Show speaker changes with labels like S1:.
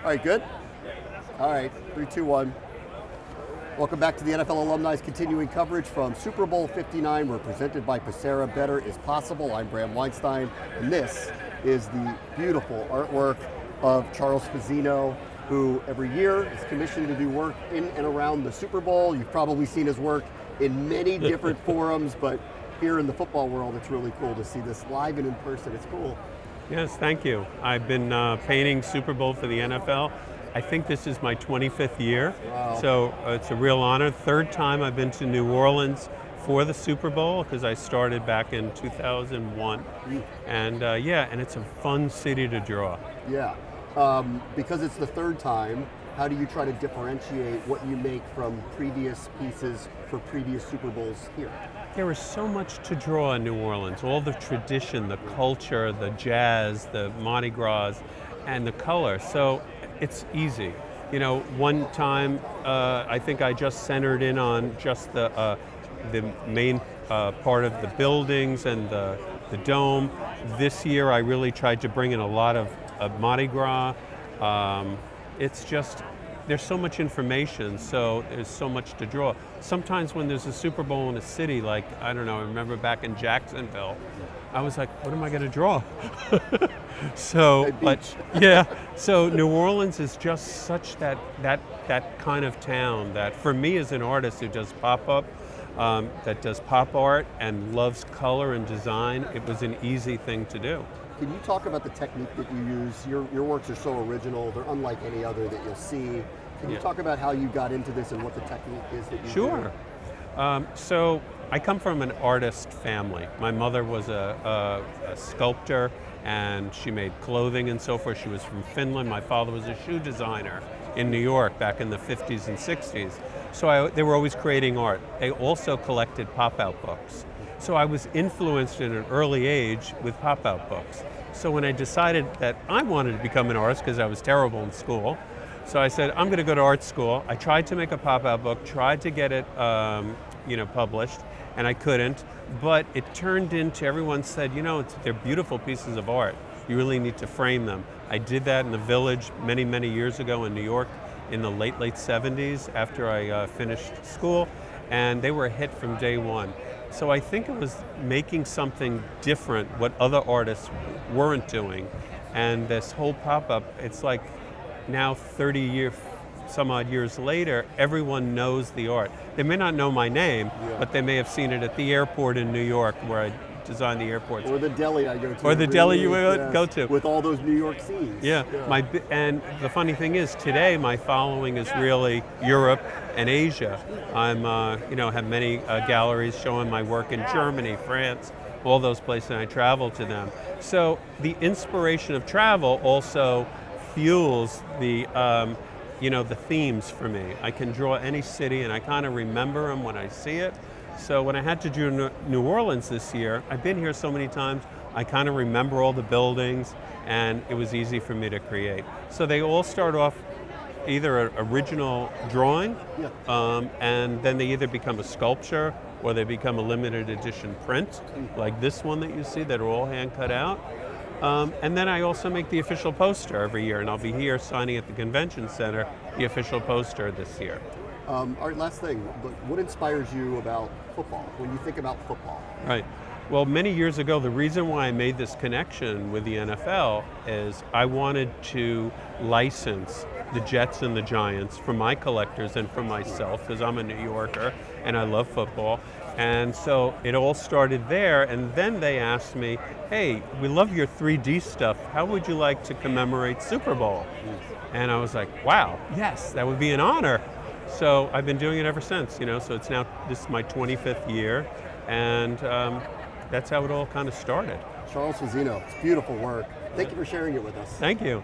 S1: All right, good? All right, 3, 2, 1. Welcome back to the NFL Alumni's continuing coverage from Super Bowl 59. We're presented by Passera. Better is possible. I'm Bram Weinstein, and this is the beautiful artwork of Charles Fazzino, who every year is commissioned to do work in and around the Super Bowl. You've probably seen his work in many different forums, but here in the football world, it's really cool to see this live and in person. It's cool.
S2: Yes, thank you. I've been painting Super Bowl for the NFL. I think this is my 25th year,
S1: Wow.
S2: So it's a real honor. Third time I've been to New Orleans for the Super Bowl, because I started back in 2001. And and it's a fun city to draw.
S1: Yeah, because it's the third time, how do you try to differentiate what you make from previous pieces for previous Super Bowls here?
S2: There is so much to draw in New Orleans, all the tradition, the culture, the jazz, the Mardi Gras, and the color. So it's easy. You know, one time I think I just centered in on just the main part of the buildings and the dome. This year I really tried to bring in a lot of Mardi Gras. It's just, there's so much information, so there's so much to draw. Sometimes when there's a Super Bowl in a city, like, I don't know, I remember back in Jacksonville, I was like, what am I gonna draw? So, but yeah, so New Orleans is just such that kind of town that for me as an artist who does pop-up, that does pop art and loves color and design, it was an easy thing to do.
S1: Can you talk about the technique that you use? Your works are so original, they're unlike any other that you'll see. Can you talk about how you got into this and what the technique is that you do?
S2: Sure. So I come from an artist family. My mother was a sculptor, and she made clothing and so forth. She was from Finland. My father was a shoe designer in New York back in the 50s and 60s. So they were always creating art. They also collected pop-out books. So I was influenced at an early age with pop-out books. So when I decided that I wanted to become an artist, because I was terrible in school, so I said, I'm going to go to art school. I tried to make a pop-out book, tried to get it published, and I couldn't. But it turned into, everyone said, they're beautiful pieces of art. You really need to frame them. I did that in the Village many, many years ago in New York in the late 70s after I finished school, and they were a hit from day one. So I think it was making something different, what other artists weren't doing. And this whole pop-up, it's like now 30 some odd years later, everyone knows the art. They may not know my name, but they may have seen it at the airport in New York where I designed the airports.
S1: Or the deli I go to.
S2: Or the deli you go to.
S1: With all those New York scenes.
S2: Yeah. And the funny thing is, today my following is really Europe and Asia. I'm, have many galleries showing my work in Germany, France, all those places, and I travel to them. So the inspiration of travel also fuels the the themes for me. I can draw any city and I kind of remember them when I see it. So when I had to do New Orleans this year, I've been here so many times, I kind of remember all the buildings, and it was easy for me to create. So they all start off either an original drawing, and then they either become a sculpture or they become a limited edition print, like this one that you see that are all hand cut out. And then I also make the official poster every year, and I'll be here signing at the Convention Center the official poster this year.
S1: All right, last thing, what inspires you about football, when you think about football?
S2: Right. Well, many years ago, the reason why I made this connection with the NFL is I wanted to license the Jets and the Giants for my collectors and for myself, because I'm a New Yorker and I love football. And so it all started there, and then they asked me, hey, we love your 3D stuff. How would you like to commemorate Super Bowl? And I was like, wow, yes, that would be an honor. So I've been doing it ever since, so it's now, this is my 25th year, and that's how it all kind of started.
S1: Charles Fazzino, it's beautiful work. Thank you for sharing it with us.
S2: Thank you.